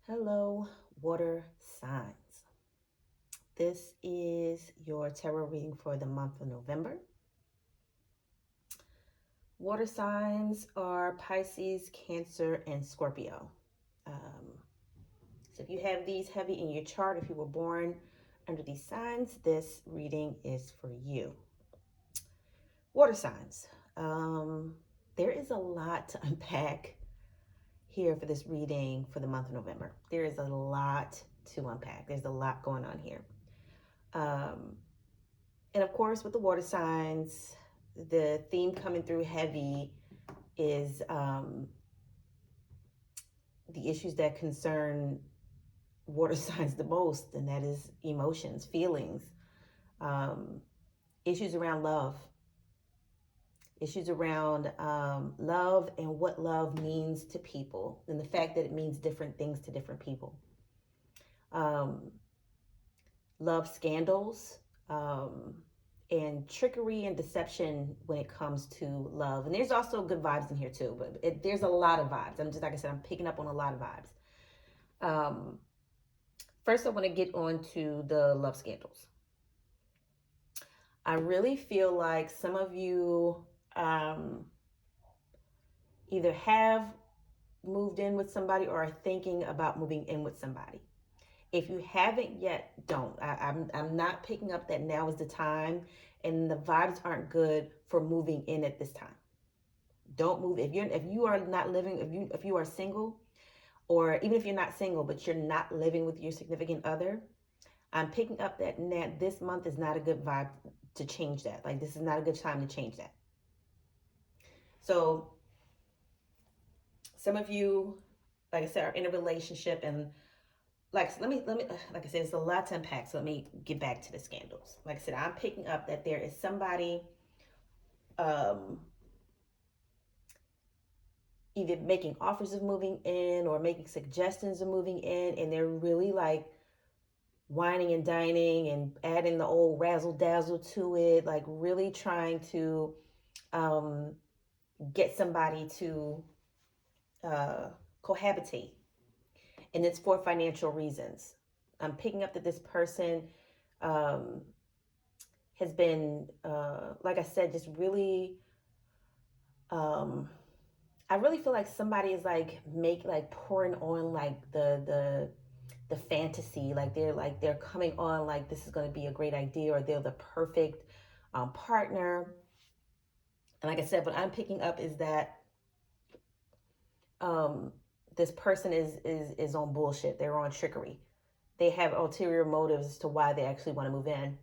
Hello, water signs. This is your tarot reading for the month of November. Water signs are Pisces, Cancer, and Scorpio. Um, so if you have these heavy in your chart, if you were born under these signs, this reading is for you. Water signs. There is a lot to unpack here for this reading for the month of November. There is a lot to unpack. There's a lot going on here. Um, And of course, with the water signs, the theme coming through heavy is the issues that concern water signs the most, and that is emotions, feelings, um, issues around love, issues around love and what love means to people, and the fact that it means different things to different people. Um, Love scandals. And trickery and deception when it comes to love. And there's also good vibes in here too, but there's a lot of vibes. I'm just, like I said, I'm picking up on a lot of vibes. First, I want to get on to the love scandals. I really feel like some of you either have moved in with somebody or are thinking about moving in with somebody. If you haven't yet, don't. I'm not picking up that now is the time, and the vibes aren't good for moving in at this time. Don't move if you are not living, if you are single, or even if you're not single but you're not living with your significant other. I'm picking up that this month is not a good vibe to change that. Like, this is not a good time to change that. So some of you, like I said, are in a relationship, and let me like I said, it's a lot to unpack, so let me get back to the scandals. Like I said, I'm picking up that there is somebody um either making offers of moving in or making suggestions of moving in, and they're really like whining and dining and adding the old razzle dazzle to it, like really trying to um get somebody to uh cohabitate, and it's for financial reasons. I'm picking up that this person um has been, like I said, just really, um, I really feel like somebody is like pouring on like the fantasy, like they're coming on like this is going to be a great idea, or they're the perfect partner. And like I said, what I'm picking up is that um, this person is on bullshit. They're on trickery. They have ulterior motives as to why they actually want to move in,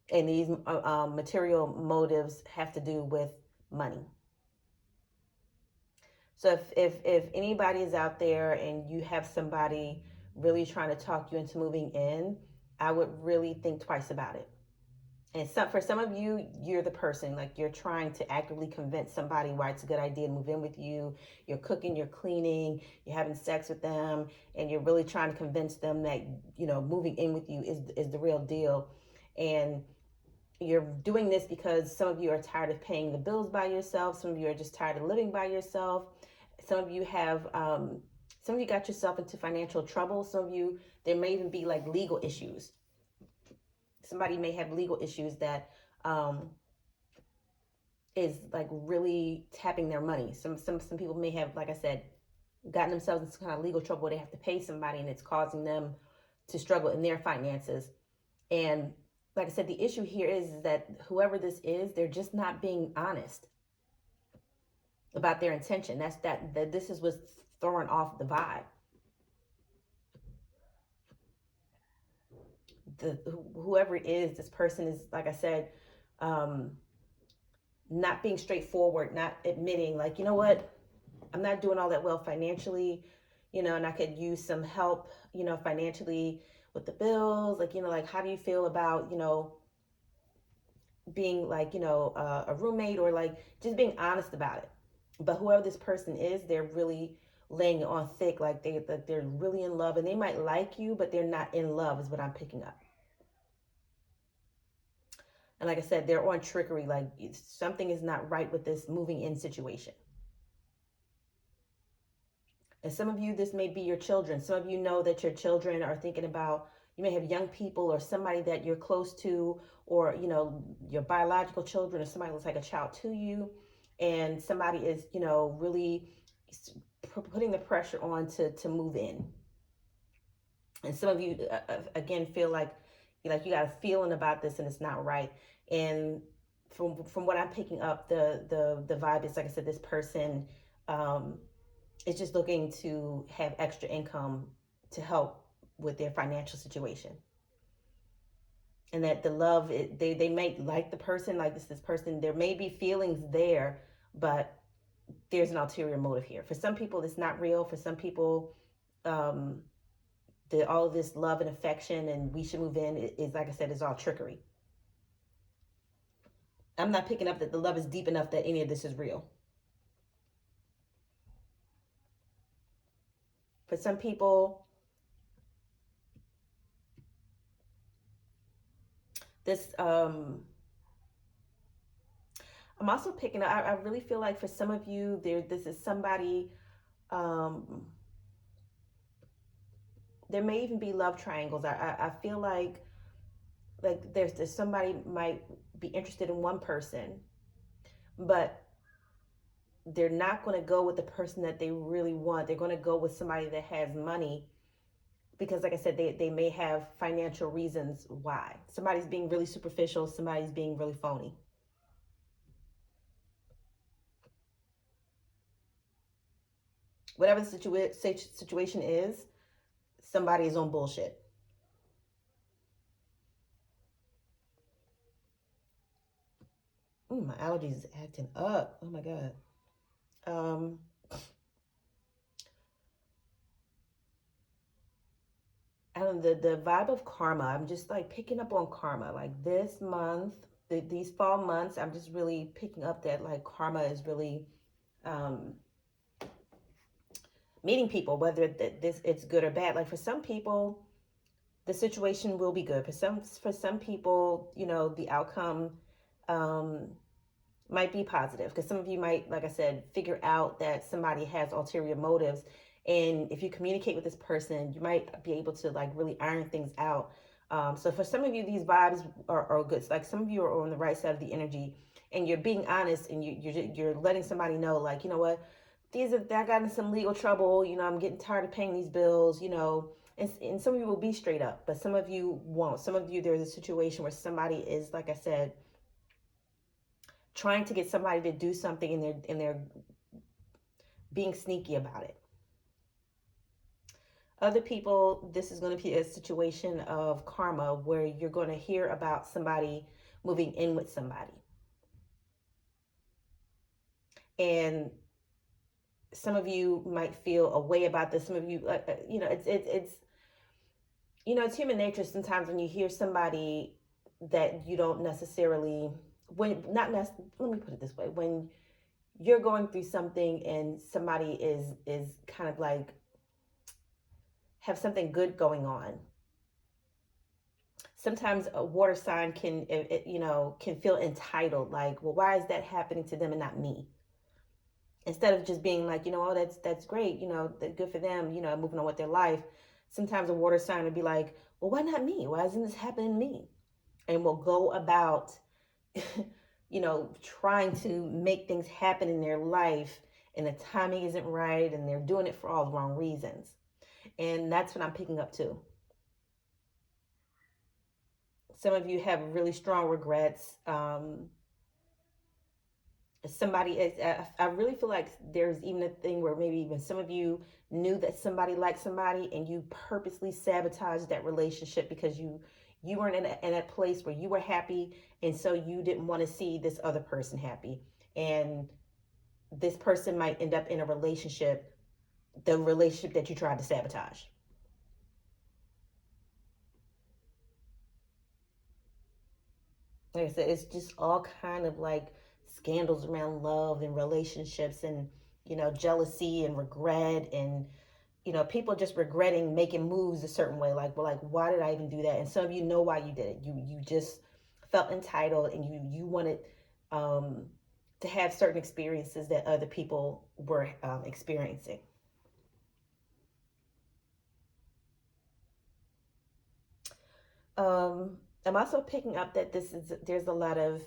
and these material motives have to do with money. So if anybody is out there and you have somebody really trying to talk you into moving in, I would really think twice about it. And for some of you, you're the person, like you're trying to actively convince somebody why it's a good idea to move in with you. You're cooking, you're cleaning, you're having sex with them, and you're really trying to convince them that, moving in with you is the real deal. And you're doing this because some of you are tired of paying the bills by yourself. Some of you are just tired of living by yourself. Some of you have, some of you got yourself into financial trouble. Some of you, there may even be like legal issues. Somebody may have legal issues that is like really tapping their money. Some people may have, like I said, gotten themselves into kind of legal trouble where they have to pay somebody, and it's causing them to struggle in their finances. And like I said, the issue here is that whoever this is, they're just not being honest about their intention. That this is what's throwing off the vibe. Whoever it is, this person is, like I said, um, not being straightforward, not admitting, like, you know what, I'm not doing all that well financially, and I could use some help, financially with the bills. Like, like, how do you feel about, being like, a roommate, or like just being honest about it. But whoever this person is, they're really laying it on thick, like they're really in love, and they might like you, but they're not in love, is what I'm picking up. And like I said, they're on trickery, like something is not right with this moving in situation. And some of you, this may be your children. Some of you know that your children are thinking about, you may have young people or somebody that you're close to, or, your biological children, or somebody looks like a child to you. And somebody is, really putting the pressure on to move in. And some of you, again, feel like, you got a feeling about this and it's not right. And from what I'm picking up, the vibe is, like I said, this person, is just looking to have extra income to help with their financial situation. And that the love, they may like the person, like this person, there may be feelings there, but there's an ulterior motive here. For some people, it's not real. For some people, all of this love and affection and we should move in is, like I said, is all trickery. I'm not picking up that the love is deep enough that any of this is real. For some people, this I'm also picking up, I really feel like for some of you, this is somebody, there may even be love triangles. I feel like there's somebody might be interested in one person, but they're not going to go with the person that they really want. They're going to go with somebody that has money because, like I said, they may have financial reasons why. Somebody's being really superficial. Somebody's being really phony. Whatever the situation is, somebody is on bullshit. My allergies is acting up. Oh my God. I don't know, the vibe of karma. I'm just like picking up on karma. Like this month, these fall months, I'm just really picking up that like karma is really meeting people, whether it's good or bad. Like for some people, the situation will be good. For some people, the outcome might be positive because some of you might, like I said, figure out that somebody has ulterior motives. And if you communicate with this person, you might be able to like really iron things out. So for some of you, these vibes are good. Like some of you are on the right side of the energy and you're being honest and you're letting somebody know, like, you know what, I got in some legal trouble. I'm getting tired of paying these bills, and some of you will be straight up, but some of you won't. Some of you, there's a situation where somebody is, like I said, trying to get somebody to do something and they're being sneaky about it. Other people, this is going to be a situation of karma where you're going to hear about somebody moving in with somebody. And some of you might feel a way about this. Some of you, it's human nature sometimes when you hear somebody that you don't necessarily, let me put it this way, when you're going through something and somebody is kind of like have something good going on, sometimes a water sign can feel entitled, like, well, why is that happening to them and not me? Instead of just being like, oh, that's great, good for them, moving on with their life. Sometimes a water sign would be like, well, why not me? Why isn't this happening to me? And we'll go about trying to make things happen in their life, and the timing isn't right, and they're doing it for all the wrong reasons. And that's what I'm picking up too. Some of you have really strong regrets. I really feel like there's even a thing where maybe even some of you knew that somebody liked somebody and you purposely sabotaged that relationship because you weren't in a place where you were happy, and so you didn't want to see this other person happy. And this person might end up in the relationship that you tried to sabotage. Like I said, it's just all kind of like scandals around love and relationships and, jealousy and regret and, people just regretting making moves a certain way. Like, well, like, why did I even do that? And some of you know why you did it. You just felt entitled and you wanted to have certain experiences that other people were experiencing. I'm also picking up that there's a lot of,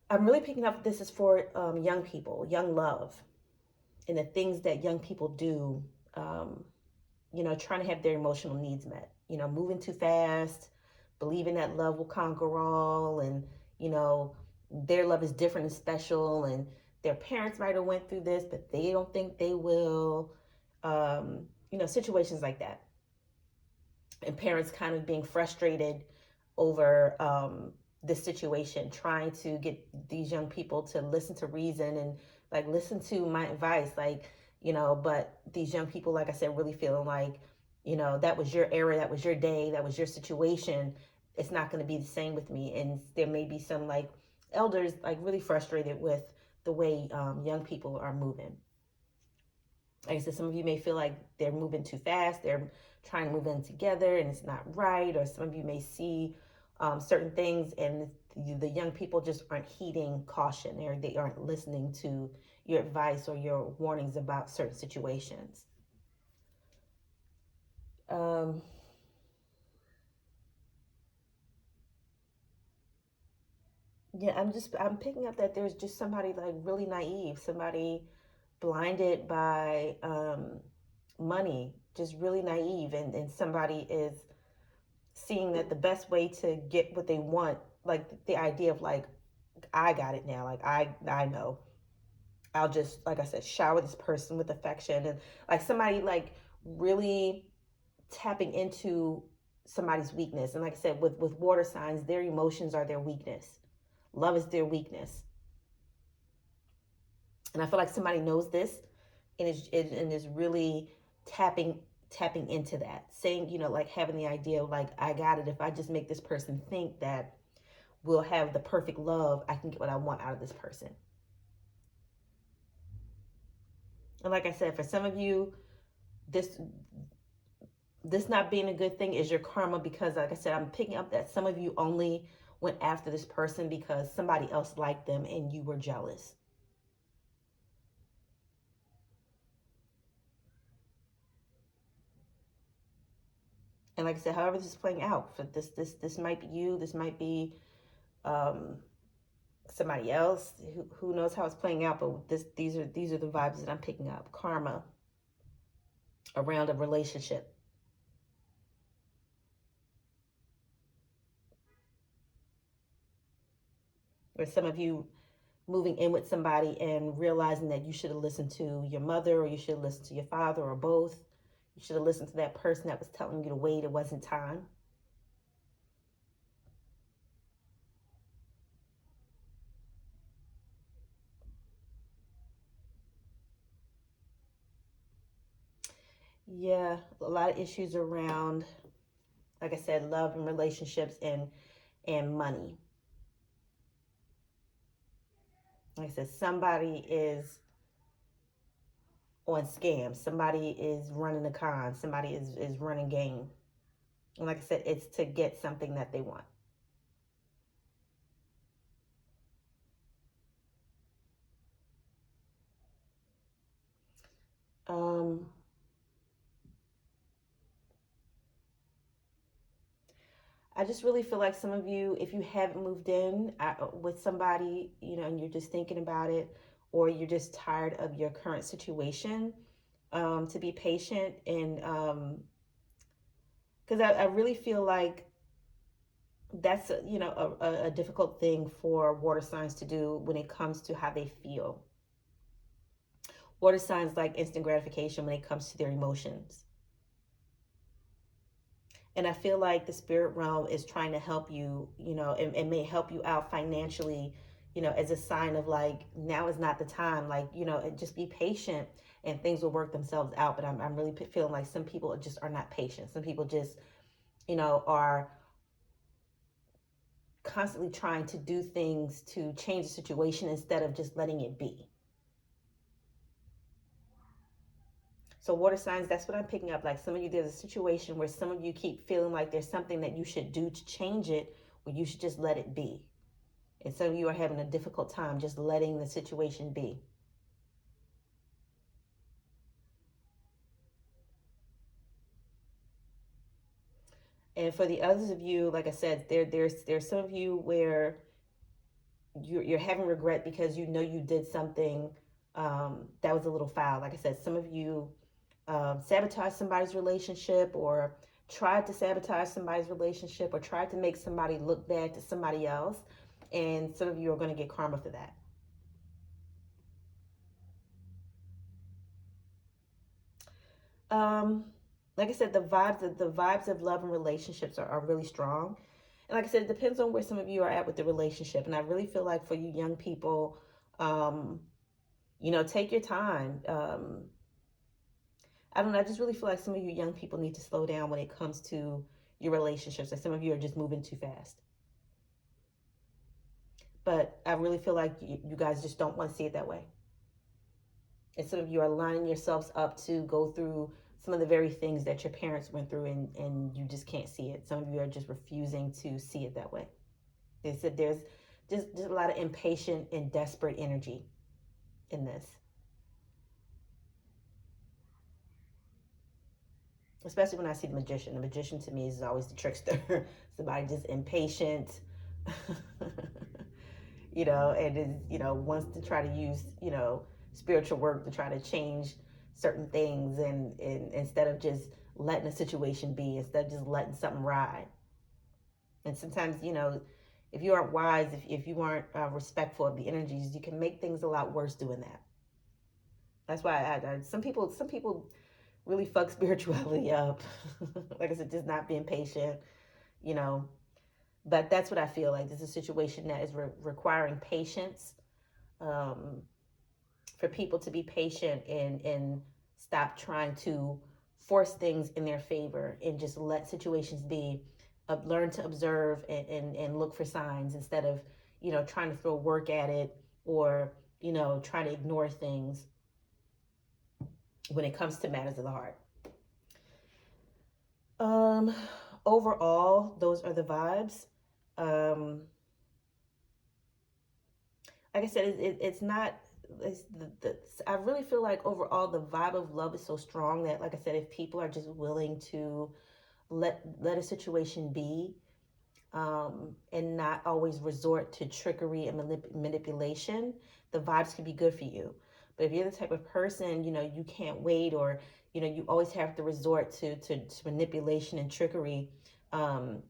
I'm really picking up this is for young people, young love, and the things that young people do, um, trying to have their emotional needs met, moving too fast, believing that love will conquer all, and, you know, their love is different and special, and their parents might have went through this, but they don't think they will, situations like that. And parents kind of being frustrated over this situation, trying to get these young people to listen to reason and like listen to my advice, like, but these young people, like I said, really feeling like, that was your era, that was your day, that was your situation. It's not going to be the same with me. And there may be some like elders like really frustrated with the way young people are moving. Like I said, some of you may feel like they're moving too fast, they're trying to move in together and it's not right, or some of you may see certain things and the young people just aren't heeding caution, or they aren't listening to your advice or your warnings about certain situations. Um, yeah, I'm picking up that there's just somebody like really naive, somebody blinded by money, just really naive, and somebody is seeing that the best way to get what they want, like the idea of like, I got it now, like I know, I'll just, like I said, shower this person with affection, and like somebody like really tapping into somebody's weakness. And like I said, with water signs, their emotions are their weakness, love is their weakness. And I feel like somebody knows this and is really tapping into that, saying, like having the idea of like, I got it, if I just make this person think that we'll have the perfect love, I can get what I want out of this person. And like I said, for some of you, this this not being a good thing is your karma, because like I said, I'm picking up that some of you only went after this person because somebody else liked them and you were jealous. And like I said, however this is playing out, for this might be you, this might be um somebody else, who knows how it's playing out, but these are the vibes that I'm picking up. Karma around a relationship. Or some of you moving in with somebody and realizing that you should have listened to your mother, or you should have listened to your father, or both. You should have listened to that person that was telling you to wait, it wasn't time. Yeah, a lot of issues around, like I said, love and relationships and money. Like I said, somebody is on scam, somebody is running a con, somebody is running game. And like I said, it's to get something that they want. Um, I just really feel like some of you, if you haven't moved in with somebody, and you're just thinking about it, or you're just tired of your current situation, to be patient. And because I really feel like that's a difficult thing for water signs to do when it comes to how they feel. Water signs like instant gratification when it comes to their emotions. And I feel like the spirit realm is trying to help you, and may help you out financially, as a sign of like, now is not the time, like, just be patient and things will work themselves out. But I'm really feeling like some people just are not patient. Some people just, are constantly trying to do things to change the situation instead of just letting it be. So water signs, that's what I'm picking up. Like some of you, there's a situation where some of you keep feeling like there's something that you should do to change it, when you should just let it be. And some of you are having a difficult time just letting the situation be. And for the others of you, like I said, there's some of you where you're having regret because you know you did something that was a little foul. Like I said, some of you sabotaged somebody's relationship, or tried to sabotage somebody's relationship, or tried to make somebody look bad to somebody else. And some of you are going to get karma for that. Um, like I said, the vibes of love and relationships are really strong. And like I said, it depends on where some of you are at with the relationship. And I really feel like for you young people, um, take your time. I don't know. I just really feel like some of you young people need to slow down when it comes to your relationships. Like some of you are just moving too fast. But I really feel like you guys just don't want to see it that way. And some of you are lining yourselves up to go through some of the very things that your parents went through, and you just can't see it. Some of you are just refusing to see it that way. They said there's just a lot of impatient and desperate energy in this. Especially when I see the magician. The magician to me is always the trickster. Somebody just impatient, and is, wants to try to use, spiritual work to try to change certain things, and instead of just letting a situation be, instead of just letting something ride. And sometimes, if you aren't wise, if you aren't respectful of the energies, you can make things a lot worse doing that. That's why some people really fuck spirituality up. Like I said, just not being patient, you know. But that's what I feel like. This is a situation that is requiring patience, um, for people to be patient and stop trying to force things in their favor, and just let situations be. Learn to observe and look for signs, instead of, trying to throw work at it, or, trying to ignore things when it comes to matters of the heart. Um, Overall, those are the vibes. Um, like I said, it's not. I really feel like overall the vibe of love is so strong that, like I said, if people are just willing to let a situation be, and not always resort to trickery and manipulation, the vibes can be good for you. But if you're the type of person, you can't wait, or, you always have to resort to manipulation and trickery, um,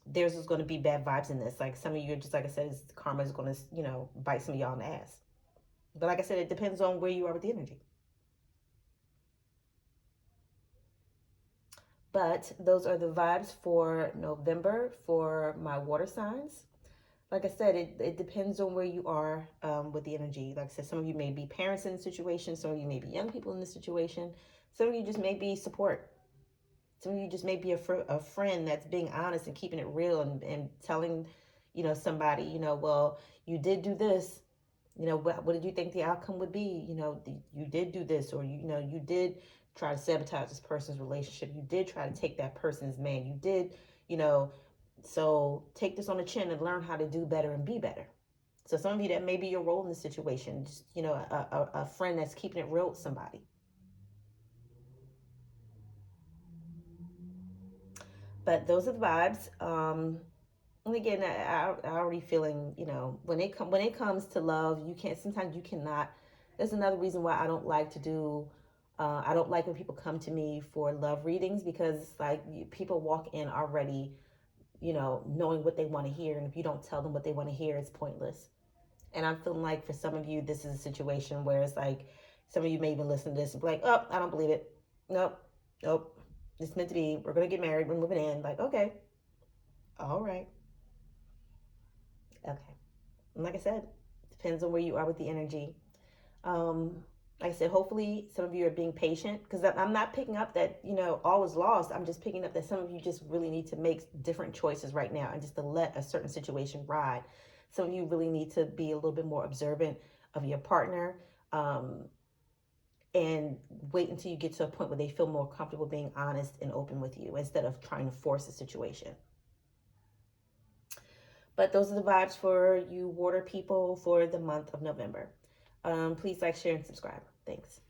there's just going to be bad vibes in this. Like some of you, just like I said, karma is going to, bite some of y'all in the ass. But like I said, it depends on where you are with the energy. But those are the vibes for November for my water signs. Like I said, it depends on where you are, with the energy. Like I said, some of you may be parents in the situation. Some of you may be young people in this situation. Some of you just may be support. Some of you just may be a friend that's being honest and keeping it real, and telling, somebody, well, you did do this. What did you think the outcome would be? You did do this, or, you did try to sabotage this person's relationship. You did try to take that person's man. You did, you know, so take this on the chin and learn how to do better and be better. So some of you, that may be your role in the situation, just, a friend that's keeping it real with somebody. But those are the vibes. And again, I already feeling, when it comes to love, you can't. Sometimes you cannot. There's another reason why I don't like to do. I don't like when people come to me for love readings, because it's like people walk in already, knowing what they want to hear, and if you don't tell them what they want to hear, it's pointless. And I'm feeling like for some of you, this is a situation where it's like some of you may even listen to this and be like, oh, I don't believe it. Nope, nope. It's meant to be. We're gonna get married. We're moving in. Like, okay, all right. Okay. And like I said, depends on where you are with the energy. Um, like I said, hopefully some of you are being patient, because I'm not picking up that, all is lost. I'm just picking up that some of you just really need to make different choices right now, and just to let a certain situation ride. Some of you really need to be a little bit more observant of your partner, and wait until you get to a point where they feel more comfortable being honest and open with you, instead of trying to force a situation. But those are the vibes for you water people for the month of November. Please like, share, and subscribe. Thanks.